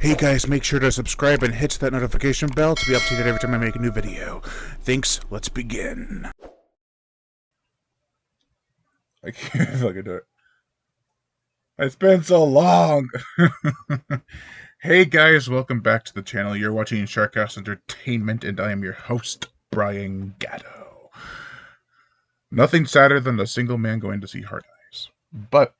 Hey guys, make sure to subscribe and hit that notification bell to be updated every time I make a new video. Thanks, let's begin. I can't fucking do it. It's been so long. Hey guys, welcome back to the channel. You're watching Sharkhouse Entertainment, and I am your host, Brian Gatto. Nothing sadder than a single man going to see Hard Eyes. But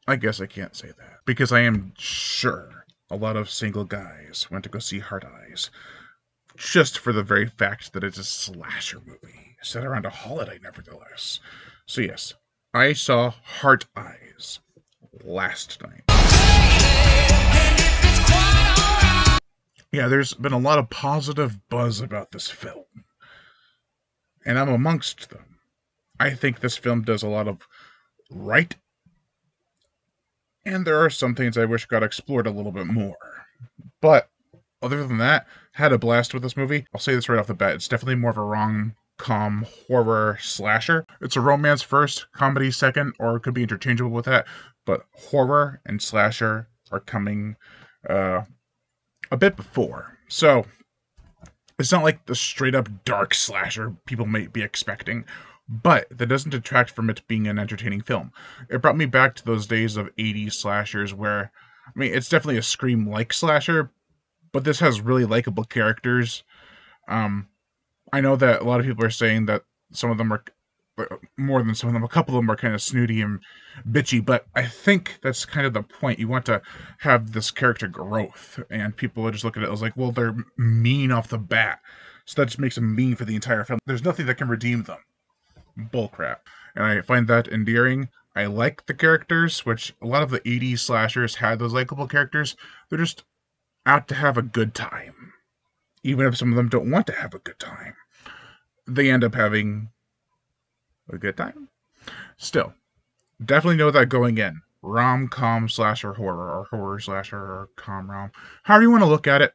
I guess I can't say that, because I am sure a lot of single guys went to go see Hard Eyes just for the very fact that it's a slasher movie set around a holiday, nevertheless. So yes, I saw Heart Eyes last night. Yeah, there's been a lot of positive buzz about this film, and I'm amongst them. I think this film does a lot of right, and there are some things I wish got explored a little bit more. But other than that, had a blast with this movie. I'll say this right off the bat, it's definitely more of a rom-com horror slasher. It's a romance first, comedy second, or it could be interchangeable with that, but horror and slasher are coming a bit before. So it's not like the straight up dark slasher people may be expecting, but that doesn't detract from it being an entertaining film. It brought me back to those days of 80s slashers where, I mean, it's definitely a Scream-like slasher, but this has really likable characters. I know that a lot of people are saying that some of them are more than some of them. A couple of them are kind of snooty and bitchy, but I think that's kind of the point. You want to have this character growth, and people just look at it as like, well, they're mean off the bat, so that just makes them mean for the entire film. There's nothing that can redeem them. Bullcrap. And I find that endearing. I like the characters, which a lot of the 80s slashers had those likable characters. They're just out to have a good time. Even if some of them don't want to have a good time, they end up having a good time. Still, definitely know that going in. Rom-com slasher horror, or horror slasher, or com-rom. However you want to look at it.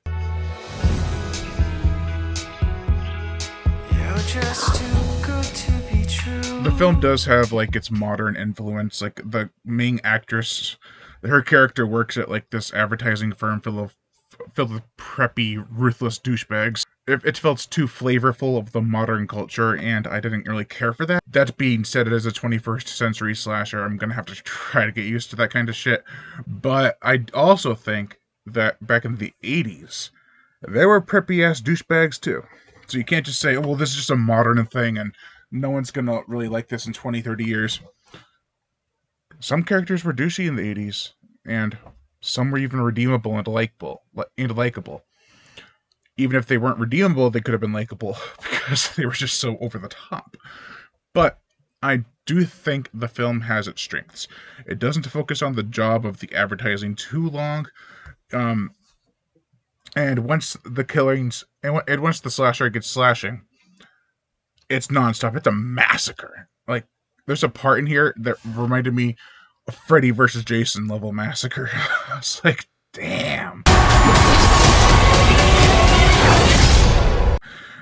You're just too good to be true. The film does have, like, its modern influence. Like, the main actress, her character works at, like, this advertising firm filled with preppy, ruthless douchebags. It felt too flavorful of the modern culture, and I didn't really care for that. That being said, it is a 21st century slasher. I'm gonna have to try to get used to that kind of shit. But I also think that back in the 80s, there were preppy-ass douchebags too. So you can't just say, oh, well, this is just a modern thing, and no one's gonna really like this in 20, 30 years. Some characters were douchey in the 80s, and some were even redeemable and likable. Even if they weren't redeemable, they could have been likable because they were just so over the top. But I do think the film has its strengths. It doesn't focus on the job of the advertising too long. And once the killings, and once the slasher gets slashing, it's nonstop. It's a massacre. Like, there's a part in here that reminded me of Freddy versus Jason level massacre. I was like, damn.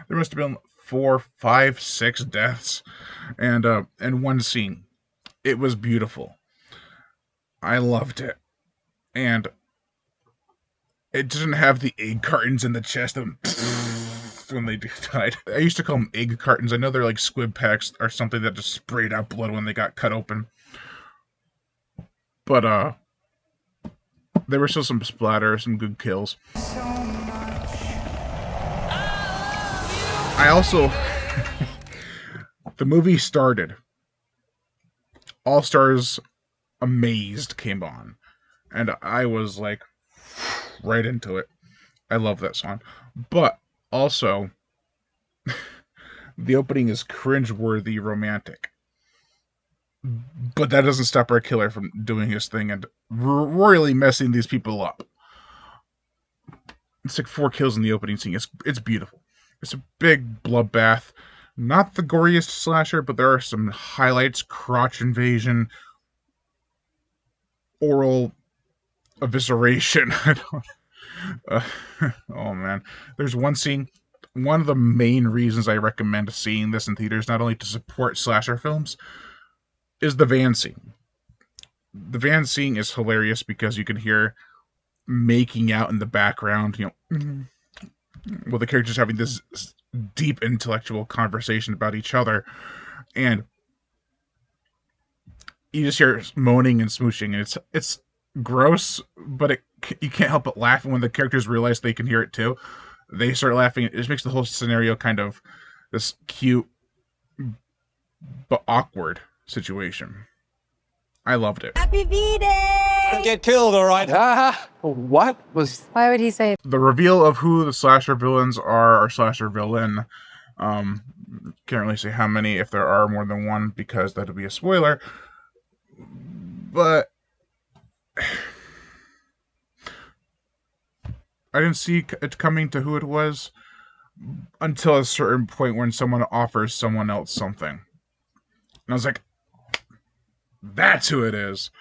There must have been 4, 5, 6 deaths, and one scene. It was beautiful. I loved it, and it didn't have the egg cartons in the chest of when they died. I used to call them egg cartons. I know they're like squib packs or something that just sprayed out blood when they got cut open. But there were still some splatter, some good kills. I also, the movie started. All Stars Amazed came on, and I was like, right into it. I love that song. But also, the opening is cringeworthy romantic. But that doesn't stop our killer from doing his thing and royally messing these people up. It's like 4 kills in the opening scene. It's beautiful. It's a big bloodbath. Not the goriest slasher, but there are some highlights. Crotch invasion. Oral evisceration. Oh man. There's one scene. One of the main reasons I recommend seeing this in theaters, not only to support slasher films, is the van scene. The van scene is hilarious because you can hear making out in the background, with the characters having this deep intellectual conversation about each other, and you just hear moaning and smooshing, and it's gross, but you can't help but laugh. And when the characters realize they can hear it too, they start laughing. It just makes the whole scenario kind of this cute but awkward situation. I loved it. Happy V-Day! Get killed, all right? What was... Why would he say The reveal of who the slasher villains are, or slasher villain, can't really say how many, if there are more than one, because that would be a spoiler. But I didn't see it coming to who it was until a certain point when someone offers someone else something. And I was like, that's who it is.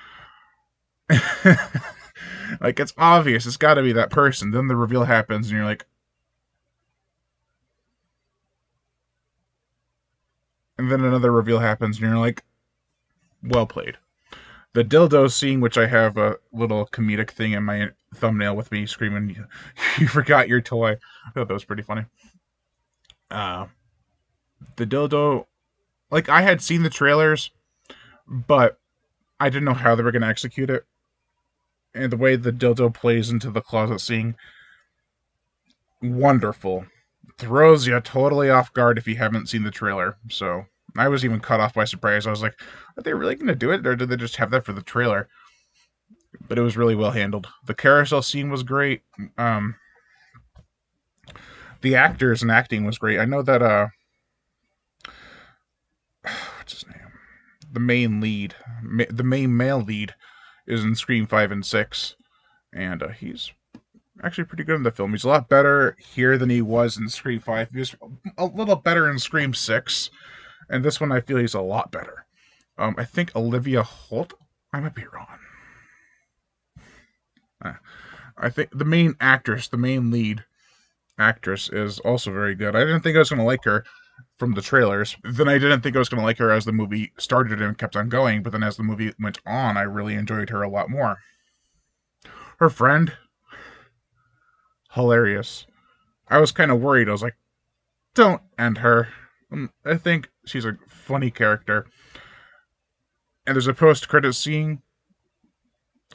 Like, it's obvious. It's got to be that person. Then the reveal happens, and you're like... And then another reveal happens, and you're like, well played. The dildo scene, which I have a little comedic thing in my thumbnail with me screaming, you forgot your toy. I thought that was pretty funny. The dildo... Like, I had seen the trailers, but I didn't know how they were going to execute it. And the way the dildo plays into the closet scene, wonderful. Throws you totally off guard if you haven't seen the trailer. So I was even caught off by surprise. I was like, are they really going to do it? Or did they just have that for the trailer? But it was really well handled. The carousel scene was great. The actors and acting was great. I know that, what's his name? The main lead, the main male lead, is in Scream 5 and 6, and he's actually pretty good in the film. He's a lot better here than he was in Scream 5. He was a little better in Scream 6, and this one I feel he's a lot better. I think Olivia Holt, I might be wrong. I think the main actress, the main lead actress, is also very good. I didn't think I was going to like her from the trailers. Then I didn't think I was going to like her as the movie started and kept on going, but then as the movie went on, I really enjoyed her a lot more. Her friend, hilarious. I was kind of worried. I was like, don't end her. I think she's a funny character. And there's a post-credit scene.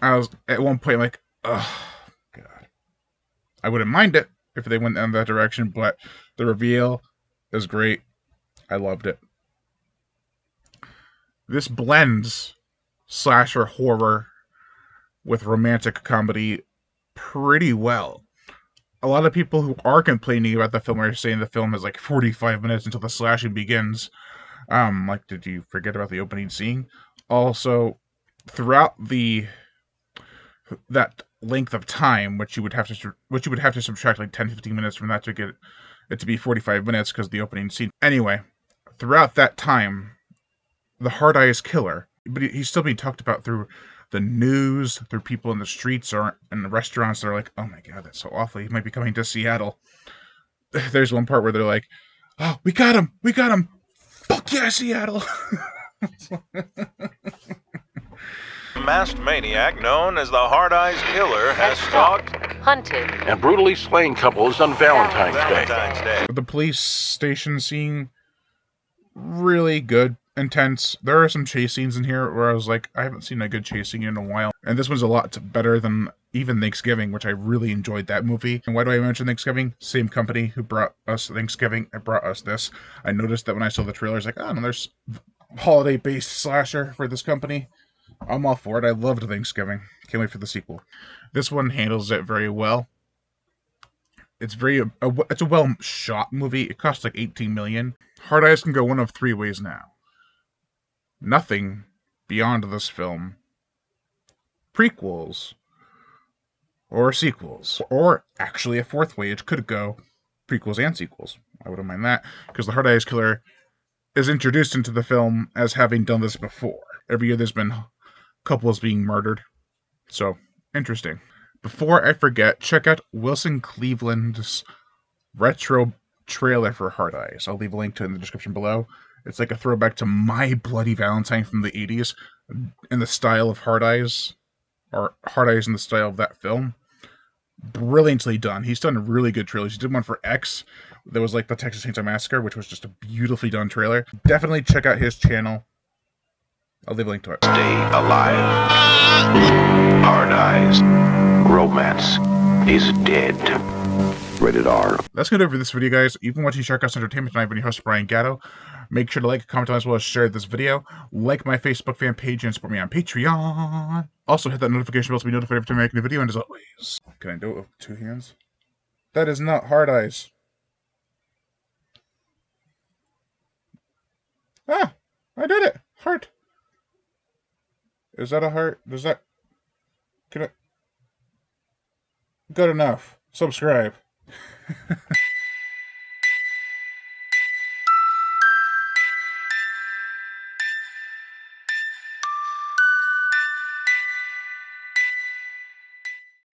I was at one point like, oh, God. I wouldn't mind it if they went in that direction, but the reveal is great. I loved it. This blends slasher horror with romantic comedy pretty well. A lot of people who are complaining about the film are saying the film is like 45 minutes until the slashing begins. Like, did you forget about the opening scene? Also, throughout that length of time, which you would have to subtract like 10-15 minutes from that to get it to be 45 minutes because the opening scene. Anyway, throughout that time, the Hard Eyes Killer, but he's still being talked about through the news, through people in the streets or in the restaurants that are like, oh my God, that's so awful. He might be coming to Seattle. There's one part where they're like, oh, we got him. Fuck yeah, Seattle. Masked maniac known as the Hard Eyes Killer has stalked, hunted, and brutally slain couples on Valentine's Day. The police station scene, really good, intense. There are some chase scenes in here where I was like, I haven't seen a good chase scene in a while. And this one's a lot better than even Thanksgiving, which I really enjoyed that movie. And why do I mention Thanksgiving? Same company who brought us Thanksgiving and brought us this. I noticed that when I saw the trailers, like, oh, no, there's holiday-based slasher for this company. I'm all for it. I loved Thanksgiving. Can't wait for the sequel. This one handles it very well. It's a well shot movie. It costs like $18 million. Hard Eyes can go one of three ways now. Nothing beyond this film. Prequels. Or sequels. Or actually a fourth way. It could go prequels and sequels. I wouldn't mind that. Because the Hard Eyes Killer is introduced into the film as having done this before. Every year there's been couples being murdered. So, interesting. Before I forget, check out Wilson Cleveland's retro trailer for Hard Eyes. I'll leave a link to it in the description below. It's like a throwback to My Bloody Valentine from the 80s in the style of Hard Eyes, or Hard Eyes in the style of that film. brilliantly done. He's done really good trailers. He did one for X. There was like the Texas Chainsaw Massacre, which was just a beautifully done trailer. Definitely check out his channel. I'll leave a link to it. Stay alive. Hard Eyes. Romance is dead. Rated R. That's going to do it for this video, guys. You've been watching Sharkhouse Entertainment, and I've been your host, Brian Gatto. Make sure to like, comment on, as well as share this video. Like my Facebook fan page and support me on Patreon. Also, hit that notification bell to be notified every time I make a new video. And as always, can I do it with 2 hands? That is not Hard Eyes. Ah, I did it. Heart. Is that a heart? Does that... Can I... Good enough. Subscribe.